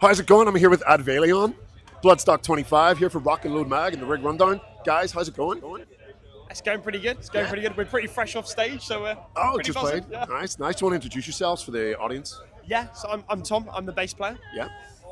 How's it going? I'm here with Adfeilion, Bloodstock 25, here for Rock and Load Mag and the Rig Rundown. Guys, how's it going? It's going pretty good. It's going pretty good. We're pretty fresh off stage, so we're pretty just buzzing. played. Yeah. Nice. Do you want to introduce yourselves for the audience? Yeah, so I'm Tom. I'm the bass player. Yeah.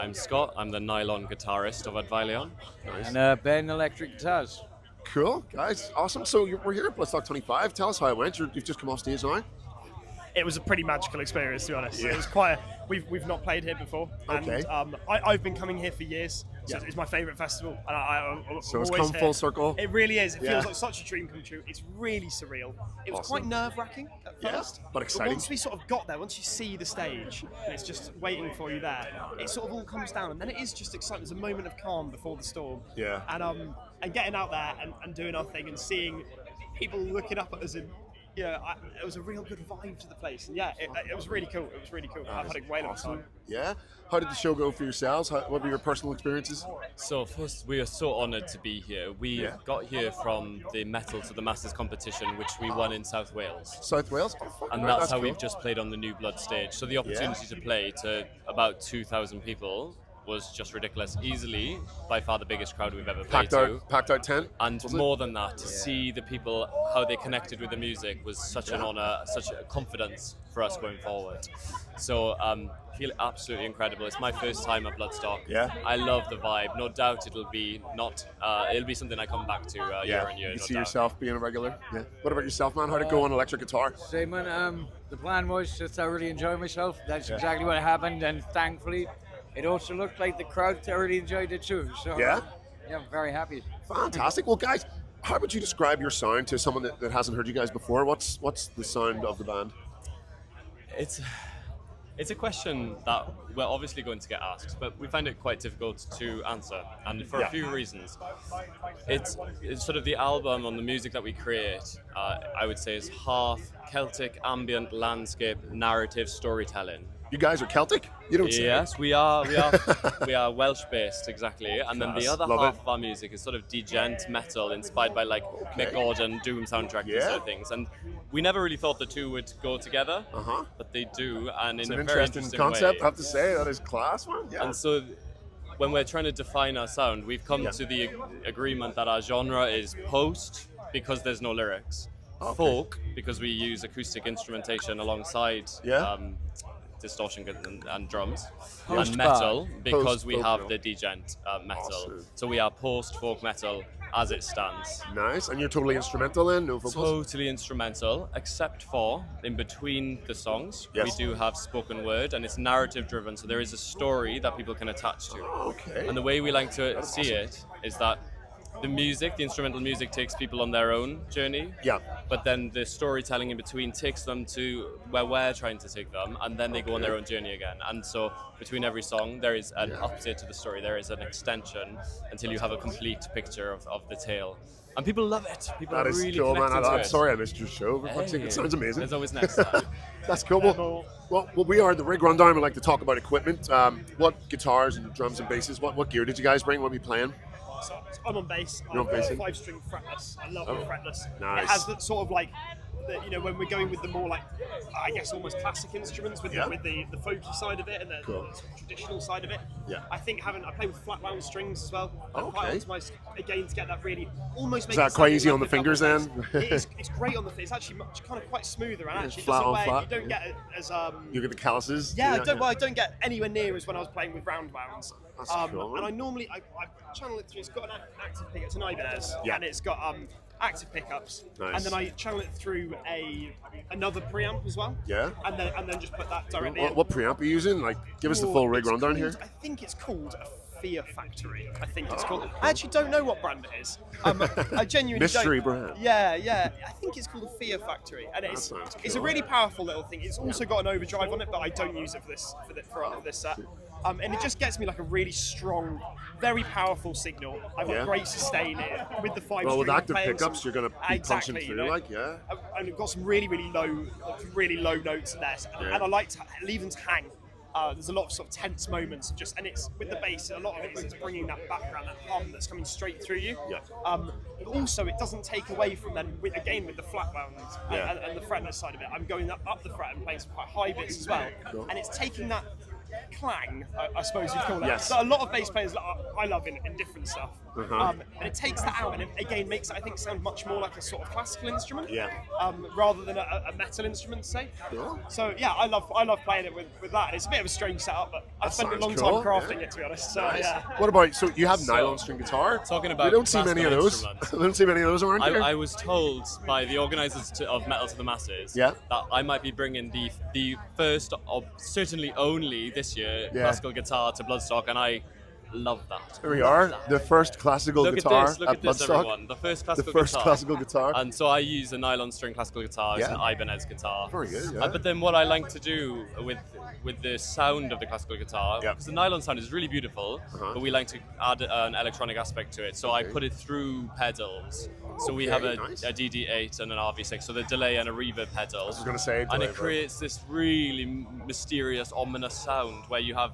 I'm Scott. I'm the nylon guitarist of Adfeilion. Nice. And Ben electric guitars. Cool, guys. Awesome. So we're here at Bloodstock 25. Tell us how it went. You've just come off stage now. It was a pretty magical experience, to be honest. Yeah. It was quite. We've not played here before, Okay. and I've been coming here for years. So Yeah. it's my favourite festival, and So it's always come here. full circle. It really is. It Yeah. feels like such a dream come true. It's really surreal. It was quite Awesome. nerve-wracking at Yeah, first, but exciting. once we sort of got there, once you see the stage, and it's just waiting for you there, it sort of all comes down, and then it is just exciting. There's a moment of calm before the storm. Yeah. And getting out there and doing our thing and seeing people looking up at us and. It was a real good vibe to the place, and it was really cool. It was really cool. I've had a whale of a time. Yeah. How did the show go for yourselves? What were your personal experiences? So first, we are so honoured to be here. We Yeah. got here from the Metal to the Masses competition, which we won in South Wales. South Wales? Oh, fuck, And right, that's how cool. we've just played on the new Blood stage. So the opportunity to play to about 2,000 people was just ridiculous. Easily, by far the biggest crowd we've ever played to. Packed out tent. And Was it? more than that, to see the people, how they connected with the music was such an honour, such a confidence for us going forward. So feel absolutely incredible. It's my first time at Bloodstock. Yeah. I love the vibe. No doubt it'll be something I come back to year on year. You no see doubt. yourself being a regular? Yeah. What about yourself, man? How'd it go on electric guitar? Same man, the plan was just to really enjoy myself. That's exactly what happened, and thankfully, it also looked like the crowd thoroughly enjoyed it too. So Yeah? I'm very happy. Fantastic. Well, guys, how would you describe your sound to someone that hasn't heard you guys before? What's the sound of the band? It's a question that we're obviously going to get asked, but we find it quite difficult to answer, and for a few reasons. It's sort of the album on the music that we create, I would say, is half Celtic ambient landscape narrative storytelling. You guys are Celtic? You don't say. Yes, we are we are Welsh based, exactly, and then the Class. other Love half it. of our music is sort of degent metal inspired by like Mick Gordon, Doom soundtrack, these sort of things, and we never really thought the two would go together, but they do, and It's in an a very interesting concept, way. I have to say. That is class, man. Yeah. And so when we're trying to define our sound, we've come to the agreement that our genre is post because there's no lyrics, folk because we use acoustic instrumentation alongside distortion and drums, and metal because we have the degent metal. Awesome. So we are post-folk metal as it stands. Nice. And you're totally instrumental then? No vocals? Totally instrumental, except for in between the songs, we do have spoken word, and it's narrative driven, so there is a story that people can attach to. Okay. And the way we like to see it is that the instrumental music takes people on their own journey. Yeah. But then the storytelling in between takes them to where we're trying to take them, and then they go on their own journey again. And so between every song, there is an update to the story, there is an extension until you have a complete picture of the tale. And people love it. People That are is really cool, man. connected to I'm it. sorry I missed your show. For fuck's sake, it sounds amazing. There's always next time. That's cool. Well, we are the Rig Rundown. We like to talk about equipment. What guitars and drums and basses, what gear did you guys bring? What were you playing? So I'm on bass. You're on bass? 5-string fretless. I love the fretless. Nice. It has that sort of like, when we're going with the more like, I guess almost classic instruments with the folky side of it and the sort of traditional side of it. Yeah. I think I play with flat wound strings as well. Okay. It's nice again to get that really almost. Is that quite easy on the fingers then? It's great on the fingers. It's actually kind of quite smoother and actually flat on doesn't flat, you don't get it as You get the calluses? I don't get anywhere near as when I was playing with round wounds. That's cool. And I normally I channel it through. It's got an active pick. It's an Ibanez, Yeah. and it's got active pickups. Nice. And then I channel it through another preamp as well. Yeah. And then just put that directly in. What preamp are you using? Like, give us the full Rig It's Rundown called- here. I think it's called a Fear Factory. I think it's called. I actually don't know what brand it is. I genuinely Mystery don't. brand. Yeah. I think it's called a Fear Factory, and it's sounds it's a cool. really powerful little thing. It's also got an overdrive on it, but I don't use it for this set. And it just gets me like a really strong, very powerful signal. I've got great sustain with the 5-string. Well, with I'm active playing pickups, you're going to be punching through, you know? like, yeah. And it's got some really low notes in there, and I like to leave them to hang. There's a lot of sort of tense moments, and it's with the bass. A lot of it is bringing that background, that hum that's coming straight through you. Yeah. But also, it doesn't take away from then. With the flat wound and the fretless side of it, I'm going up the fret and playing some quite high bits as well. Cool. And it's taking that clang, I suppose you'd call it. Yes. So a lot of bass players I love in different stuff. Uh-huh. And it takes that out and it, again makes it, I think, sound much more like a sort of classical instrument. Yeah. Rather than a metal instrument, say. Cool. So yeah, I love playing it with that. It's a bit of a strange setup, but I've spent a sounds long cool, time crafting yeah. it, to be honest. So Nice. yeah. What about, so you have nylon string guitar? Talking about we don't see many of classical those. instruments. We don't see many of those around here. I was told by the organisers of Metal to the Masses Yeah. that I might be bringing the first, or certainly only this year, Yeah. classical guitar to Bloodstock, and I love that. Here we are, the first classical Look guitar at this, look at this, Bloodstock. everyone. The first classical The first guitar. classical guitar. And so I use a nylon string classical guitar, it's Yeah. an Ibanez guitar. Very good, yeah. But then what I like to do with the sound of the classical guitar, Yeah. because the nylon sound is really beautiful, Uh-huh. but we like to add an electronic aspect to it. So I Okay. put it through pedals. So we have nice. a DD8 and an RV6, so the delay and a reverb pedal. I was going to say, And delay, it creates this really mysterious, ominous sound where you have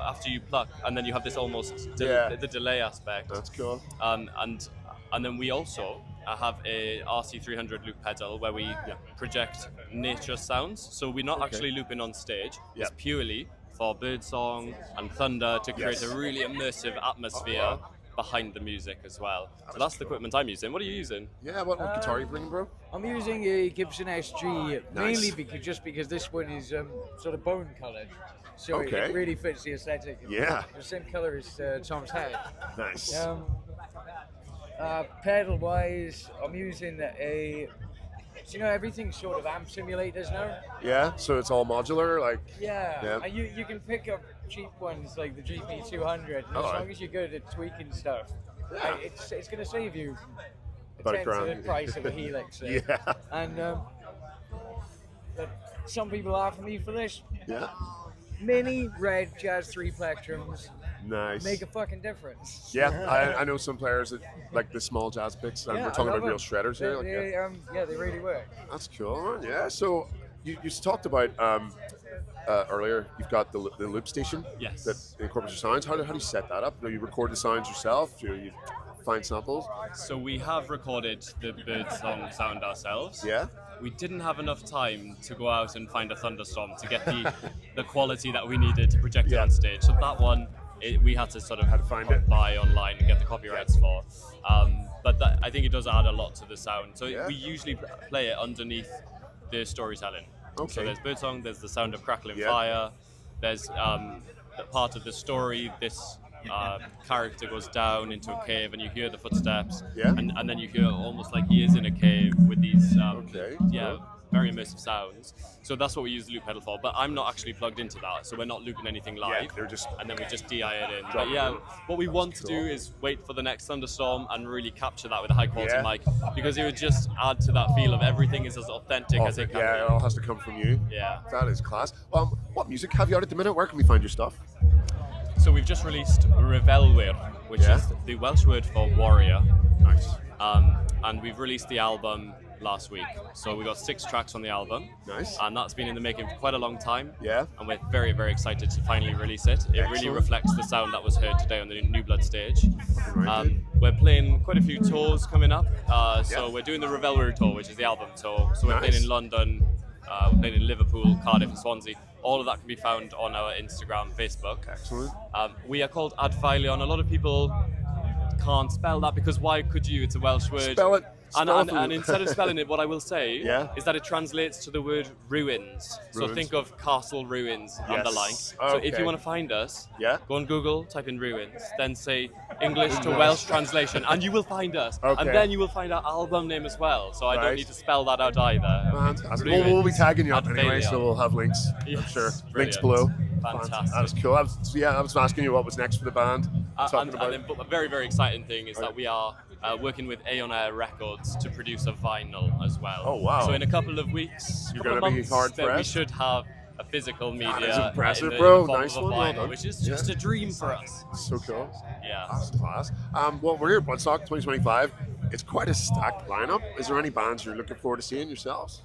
after you pluck, and then you have this almost the delay aspect. That's cool. And then we also have a RC300 loop pedal where we project nature sounds. So we're not actually looping on stage. Yeah. It's purely for birdsong and thunder to create Yes. a really immersive atmosphere behind the music as well. So that's the equipment I'm using. What are you using? Yeah, what guitar are you bringing, bro? I'm using a Gibson SG mainly Nice. because this one is sort of bone coloured, so Okay. it really fits the aesthetic. Yeah. The same colour as Tom's head. Nice. Pedal wise, I'm using so everything's sort of amp simulators now. Yeah, so it's all modular, like, Yeah. And you can pick up cheap ones like the GP200, and as Alright. long as you're good at tweaking stuff, it's going to save you About a tenth of the $1,000. price of a Helix. say. yeah. And but some people offer me for this. Yeah. Mini red Jazz 3 plectrums Nice. make a fucking difference. Yeah, I know some players that like the small jazz picks, and Yeah, we're talking I love about real them. shredders here. Like, They really work. That's cool, man. Yeah, so you talked about earlier, you've got the loop station Yes. that incorporates your sounds. How do you set that up? Do you record the sounds yourself? Do you find samples? So we have recorded the birdsong sound ourselves. Yeah. We didn't have enough time to go out and find a thunderstorm to get the quality that we needed to project it on stage. So that one, we had to sort of to find it. buy online and get the copyrights for. But I think it does add a lot to the sound. So we usually play it underneath the storytelling. Okay. So there's birdsong, there's the sound of crackling Yeah. fire, there's the part of the story, this character goes down into a cave and you hear the footsteps, Yeah. and then you hear almost like he is in a cave with these very immersive sounds. So that's what we use the loop pedal for, but I'm not actually plugged into that, so we're not looping anything live. they're just- and then we just DI it in. Drop But it yeah, in. what we want to do is wait for the next thunderstorm and really capture that with a high quality Yeah. mic, because it would just add to that feel of everything is as authentic as it can Yeah, be. it all has to come from you. Yeah. That is class. What music have you out at the minute? Where can we find your stuff? So we've just released Revelwyr, which Yeah. is the Welsh word for warrior. Nice. And we've released the album last week. So we got 6 tracks on the album. Nice. And that's been in the making for quite a long time. Yeah. And we're very, very excited to finally release it. It really Excellent. reflects the sound that was heard today on the New Blood stage. Right, good. We're playing quite a few tours coming up. So we're doing the Revelwyr tour, which is the album tour. So we're Nice. playing in London, we're playing in Liverpool, Cardiff and Swansea. All of that can be found on our Instagram, Facebook. Excellent. We are called Adfeilion. A lot of people can't spell that because why could you? It's a Welsh word. Spell it. And, Spell it and, for and me. instead of spelling it, what I will say Yeah. is that it translates to the word ruins. So Ruins. think of castle ruins and the Yes. like. So if Okay. you want to find us, Yeah. go on Google, type in ruins, then say English to Welsh translation, and you will find us. Okay. And then you will find our album name as well. So I Right. don't need to spell that out either. Fantastic. Ruins. We'll be tagging you up anyway, Adfeilion. so we'll have links. I'm Yes, sure. Links brilliant. below. Fantastic. That was cool. I was asking you what was next for the band. And then, but a very, very exciting thing is that we are working with Aeon Air Records to produce a vinyl as well. Oh, wow. So in a couple of weeks, You're couple of gonna be months, hard then we pressed. should have a physical media is impressive, in the, bro. in the form Nice of a one. Well vinyl, done. which is just a dream for us. So cool. Yeah. That's class. Well, we're here at Bloodstock 2025. It's quite a stacked lineup. Is there any bands you're looking forward to seeing yourselves?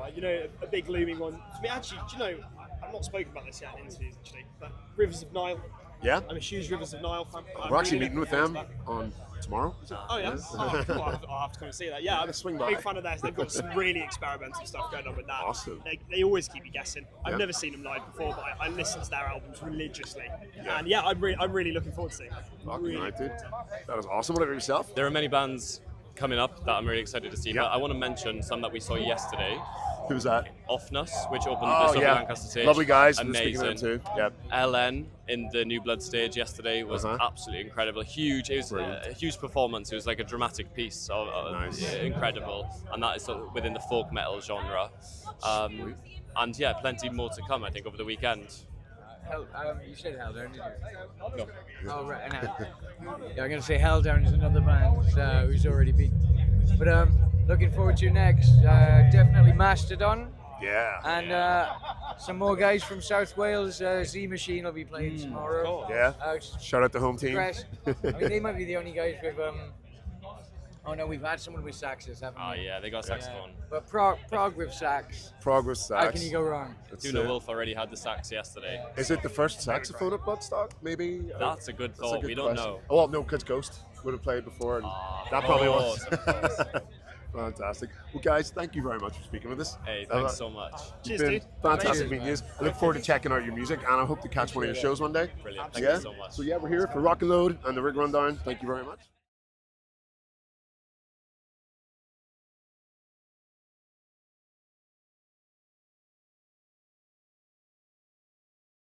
A big looming one for me. Actually, do you know, I've not spoken about this yet in interviews actually, but Rivers of Nile. Yeah? I'm a huge Rivers of Nile fan. We're actually meeting with them on tomorrow. Is it? Oh yeah. Oh, well, I'll have to come and see that. Yeah, I'm swing a by. big fan of theirs. They've got some really experimental stuff going on with that. Awesome. They always keep you guessing. I've Yeah. never seen them live before, but I listen to their albums religiously. And yeah, I'm really looking forward to seeing them. Fucking Really right, dude. That is awesome. What about yourself? There are many bands coming up that I'm really excited to see, Yeah. but I want to mention some that we saw yesterday. Who's that? Offness, which opened Oh, the Sophie yeah. Lancaster stage. Lovely guys. We're speaking Amazing. of them too. Yeah. LN in the New Blood stage yesterday was Uh-huh. absolutely incredible. Huge. It was Brilliant. a huge performance. It was like a dramatic piece. Nice. Incredible. And that is sort of within the folk metal genre. And yeah, plenty more to come, I think, over the weekend. You said Helldown, didn't you? No. Oh, right. Yeah, I'm going to say Helldown is another band who's already been. But looking forward to next. Definitely Mastodon. Yeah. And some more guys from South Wales. Z Machine will be playing tomorrow. Yeah. Uh, Shout out the home team. Press. I mean, they might be the only guys with. Oh no, we've had someone with saxes, haven't we? Oh yeah, they got saxophone. But Prague with sax. Progress How sax. can you go wrong? That's Tuna it. Wolf already had the sax yesterday. Is it the first saxophone at Bloodstock? Maybe. That's a good That's thought. good We don't question. know. Oh well, no, because Ghost would have played before, and that probably was. Of course. Fantastic. Well, guys, thank you very much for speaking with us. Hey, thanks so much. Cheers, Been dude. fantastic Amazing. meeting you. I look forward to checking out your music, and I hope to catch one of your shows one day. Brilliant. Thank Yeah. you so much. So yeah, we're here for Rock and Load and the Rig Rundown. Thank you very much.